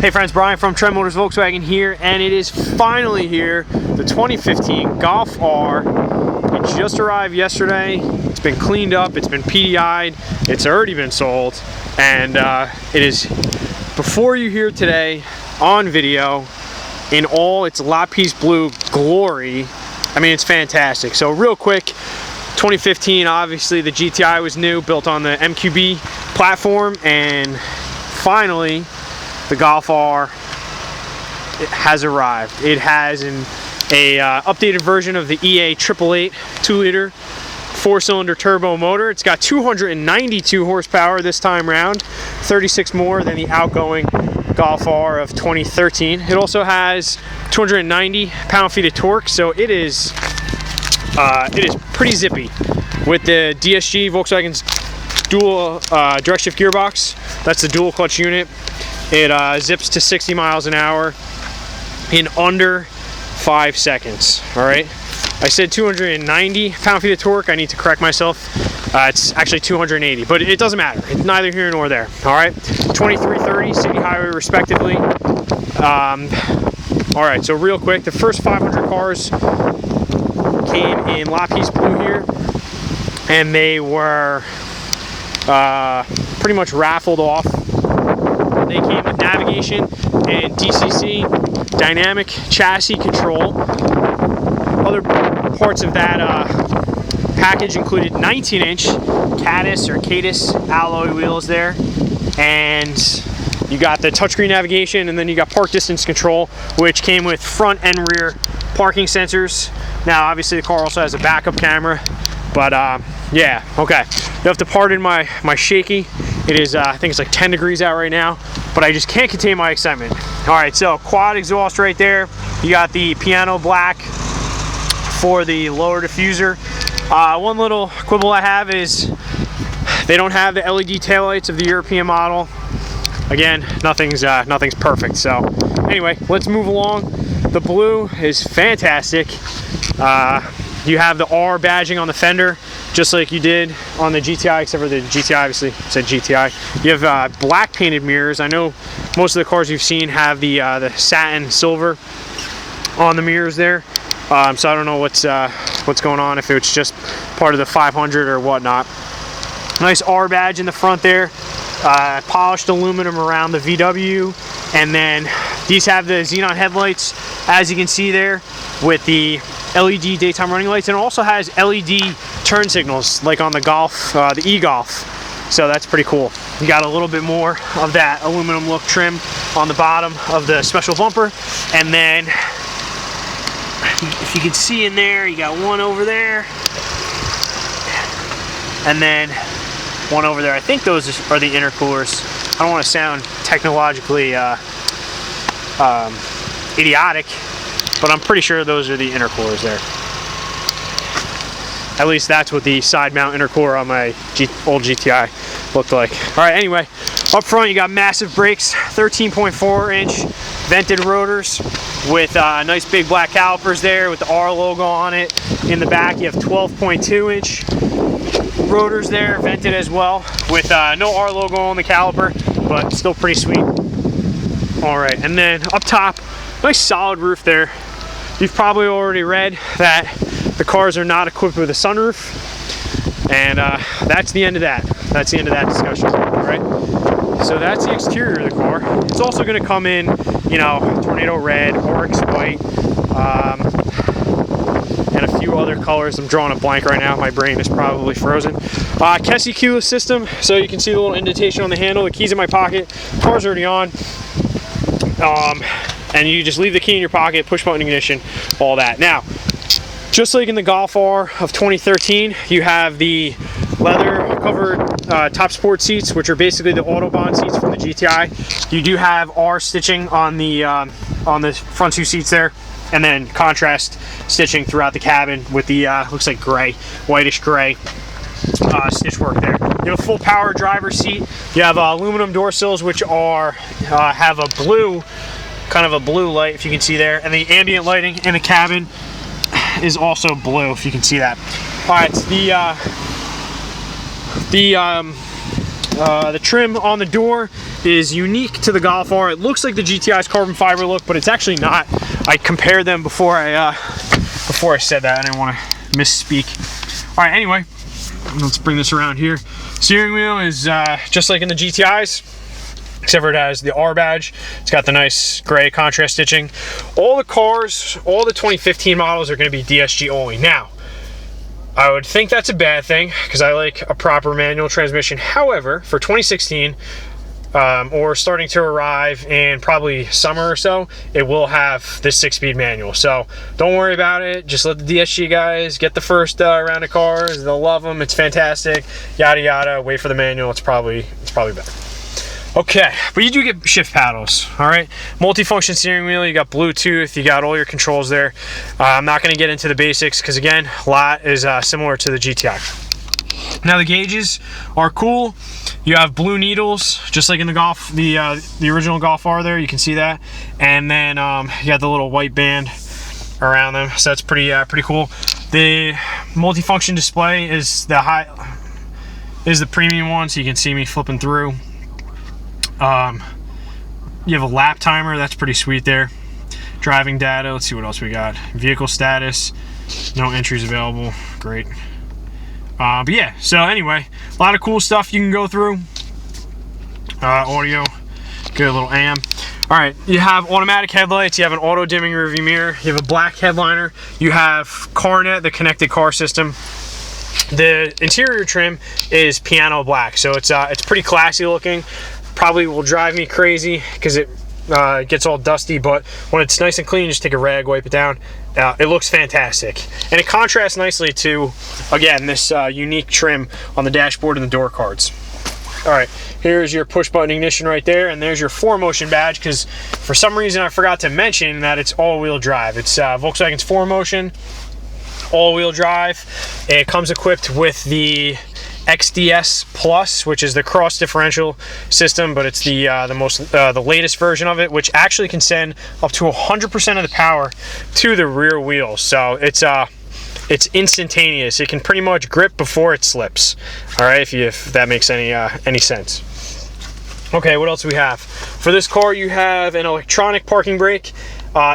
Hey friends, Brian from Trend Motors Volkswagen here, and it is finally here, the 2015 Golf R. It just arrived yesterday. It's been cleaned up, it's been PDI'd, it's already been sold, and it is before you here today on video in all its Lapiz blue glory. I mean, it's fantastic. So real quick, 2015, obviously the GTI was new, built on the MQB platform, and finally the Golf R has arrived. It has an updated version of the EA 888 2-liter 4-cylinder turbo motor. It's got 292 horsepower this time round, 36 more than the outgoing Golf R of 2013. It also has 290 pound-feet of torque, so it is pretty zippy. With the DSG, Volkswagen's dual direct shift gearbox, that's the dual clutch unit. It zips to 60 miles an hour in under 5 seconds. All right, I said 290 pound-feet of torque. I need to correct myself. It's actually 280, but it doesn't matter. It's neither here nor there. All right, 2330 city highway respectively. All right, so real quick, the first 500 cars came in Lapiz blue here, and they were pretty much raffled off. They came with navigation and DCC dynamic chassis control. Other parts of that package included 19-inch Cadiz alloy wheels there, and you got the touchscreen navigation, and then you got park distance control, which came with front and rear parking sensors. Now obviously the car also has a backup camera, but yeah, okay. You have to pardon my shaky. It is, I think it's like 10 degrees out right now, but I just can't contain my excitement. All right, so quad exhaust right there. You got the piano black for the lower diffuser. One little quibble I have is they don't have the LED taillights of the European model. Again, nothing's perfect. So anyway, let's move along. The blue is fantastic. You have the R badging on the fender, just like you did on the GTI, except for the GTI obviously said GTI. You have black painted mirrors. I know most of the cars you've seen have the satin silver on the mirrors there. So I don't know what's going on, if it's just part of the 500 or whatnot. Nice R badge in the front there. Polished aluminum around the VW, and then these have the xenon headlights, as you can see there, with the LED daytime running lights, and it also has LED turn signals like on the Golf, the e-Golf. So that's pretty cool. You got a little bit more of that aluminum look trim on the bottom of the special bumper, and then if you can see in there, you got one over there, and then one over there. I think those are the intercoolers. I don't want to sound technologically idiotic, but I'm pretty sure those are the intercoolers there. At least that's what the side mount intercooler on my old GTI looked like. All right, anyway, up front you got massive brakes, 13.4-inch vented rotors with nice big black calipers there with the R logo on it. In the back you have 12.2-inch rotors there, vented as well, with no R logo on the caliper, but still pretty sweet. All right, and then up top, nice solid roof there. You've probably already read that the cars are not equipped with a sunroof, and that's the end of that. That's the end of that discussion. All right, so that's the exterior of the car. It's also going to come in, you know, tornado red, oryx white, and a few other colors. I'm drawing a blank right now. My brain is probably frozen. KESSY keyless system, so you can see the little indentation on the handle. The key's in my pocket. Car's already on. And you just leave the key in your pocket, push button ignition, all that. Now, just like in the Golf R of 2013, you have the leather covered top sport seats, which are basically the Autobahn seats from the GTI. You do have R stitching on the front two seats there, and then contrast stitching throughout the cabin with the looks like gray, whitish gray stitch work there. You have a full power driver's seat. You have aluminum door sills, which are have a blue, kind of a blue light, if you can see there, and the ambient lighting in the cabin is also blue, if you can see that. All right, the The trim on the door is unique to the Golf R. It looks like the GTI's carbon fiber look, but it's actually not. I compared them before I said that. I didn't want to misspeak. All right, anyway, let's bring this around here. Steering wheel is just like in the GTI's, except for it has the R badge. It's got the nice gray contrast stitching. All the cars, all the 2015 models are going to be DSG only. Now, I would think that's a bad thing because I like a proper manual transmission. However, for 2016, or starting to arrive in probably summer or so, it will have this 6-speed manual. So don't worry about it. Just let the DSG guys get the first round of cars. They'll love them. It's fantastic. Yada yada. Wait for the manual. It's probably better. Okay, but you do get shift paddles, all right? Multifunction steering wheel, you got Bluetooth, you got all your controls there. I'm not gonna get into the basics because again, a lot is similar to the GTI. Now the gauges are cool. You have blue needles, just like in the original Golf R there, you can see that. And then you got the little white band around them, so that's pretty cool. The multifunction display is the premium one, so you can see me flipping through. You have a lap timer, that's pretty sweet there. Driving data, let's see what else we got. Vehicle status, no entries available, great. But yeah, so anyway, a lot of cool stuff you can go through. Audio, good little amp. All right, you have automatic headlights, you have an auto dimming rearview mirror, you have a black headliner, you have CarNet, the connected car system. The interior trim is piano black, so it's pretty classy looking. Probably will drive me crazy because it gets all dusty, but when it's nice and clean, just take a rag, wipe it down. It looks fantastic, and it contrasts nicely to, again, this unique trim on the dashboard and the door cards. All right, here's your push button ignition right there, and there's your 4Motion badge, because for some reason I forgot to mention that it's all-wheel drive. It's Volkswagen's 4Motion all-wheel drive. It comes equipped with the XDS Plus, which is the cross differential system, but it's the latest version of it, which actually can send up to 100% of the power to the rear wheels. So it's instantaneous. It can pretty much grip before it slips. All right, if that makes any sense. Okay, what else do we have? For this car, you have an electronic parking brake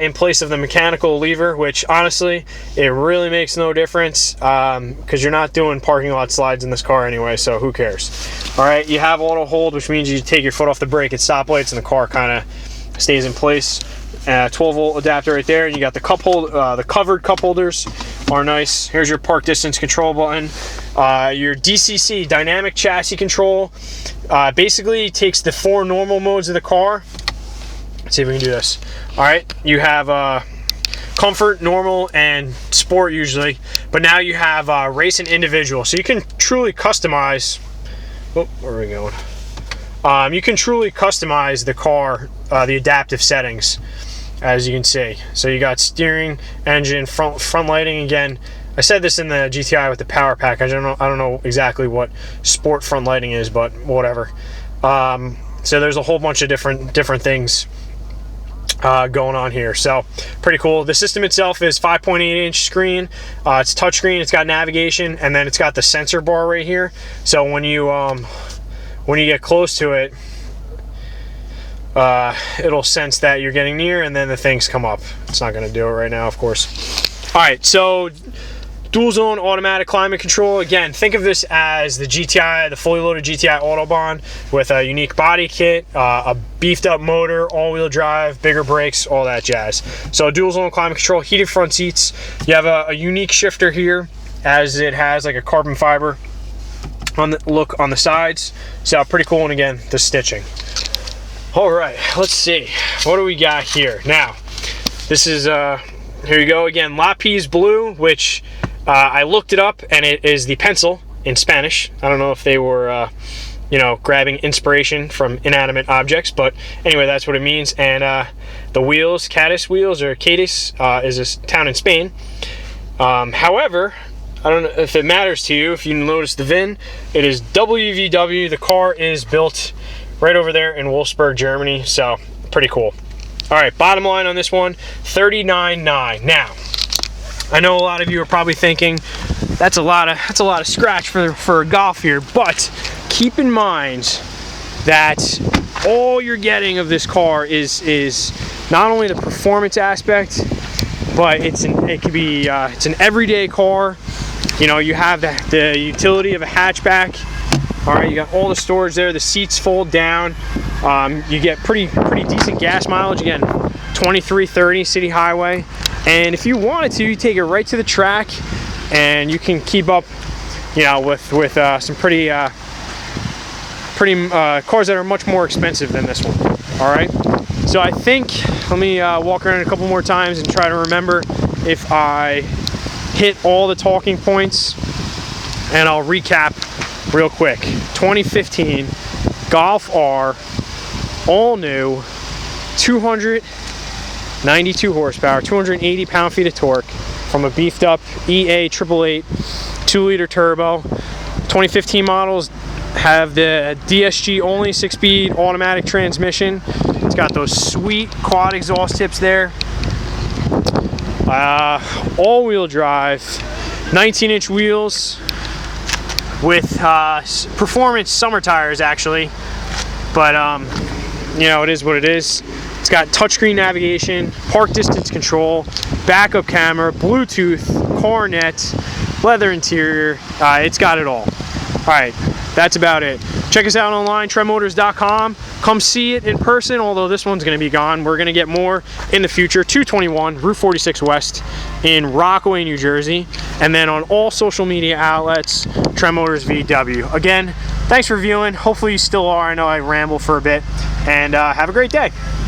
in place of the mechanical lever, which honestly, it really makes no difference because you're not doing parking lot slides in this car anyway, so who cares? All right, you have auto hold, which means you take your foot off the brake at stoplights and the car kind of stays in place. 12-volt adapter right there, and you got the covered cup holders are nice. Here's your park distance control button. Your DCC, dynamic chassis control, basically takes the 4 normal modes of the car. Let's see if we can do this. All right, you have comfort, normal, and sport usually, but now you have race and individual, so you can truly customize. Oh, where are we going? You can truly customize the car, the adaptive settings, as you can see. So you got steering, engine, front lighting. Again, I said this in the GTI with the power pack. I don't know exactly what sport front lighting is, but whatever. So there's a whole bunch of different things going on here, so pretty cool. The system itself is 5.8-inch screen. It's touchscreen. It's got navigation, and then it's got the sensor bar right here. So when you get close to it, it'll sense that you're getting near, and then the things come up. It's not going to do it right now, of course. All right, so dual zone automatic climate control. Again, think of this as the GTI, the fully loaded GTI Autobahn with a unique body kit, a beefed up motor, all-wheel drive, bigger brakes, all that jazz. So dual zone climate control, heated front seats. You have a unique shifter here, as it has like a carbon fiber look on the sides. So pretty cool, and again, the stitching. All right, let's see. What do we got here? Now, this is, here you go again, Lapiz blue, which I looked it up, and it is the pencil in Spanish. I don't know if they were, grabbing inspiration from inanimate objects, but anyway, that's what it means. And the wheels, Cadiz wheels, or Cadiz, is a town in Spain. However, I don't know if it matters to you, if you notice the VIN, it is WVW. The car is built right over there in Wolfsburg, Germany, so pretty cool. All right, bottom line on this one, $39,900. Now, I know a lot of you are probably thinking that's a lot of scratch for a Golf here, but keep in mind that all you're getting of this car is not only the performance aspect, but it's an everyday car. You know, you have the utility of a hatchback. All right, you got all the storage there. The seats fold down. You get pretty decent gas mileage. Again, 23-30 city highway. And if you wanted to, you take it right to the track, and you can keep up, you know, with some pretty cars that are much more expensive than this one. All right. So I think, let me walk around a couple more times and try to remember if I hit all the talking points, and I'll recap real quick. 2015 Golf R, all new, 292 horsepower, 280 pound-feet of torque from a beefed up EA 888 2-liter turbo. 2015 models have the DSG only 6-speed automatic transmission. It's got those sweet quad exhaust tips there. All-wheel drive, 19-inch wheels with performance summer tires, actually. But you know, it is what it is. It's got touchscreen navigation, park distance control, backup camera, Bluetooth, Cornet, leather interior. It's got it all. All right, that's about it. Check us out online, tremotors.com. Come see it in person, although this one's going to be gone. We're going to get more in the future. 221 Route 46 West in Rockaway, New Jersey. And then on all social media outlets, Tremotors VW. Again, thanks for viewing. Hopefully you still are. I know I ramble for a bit. And have a great day.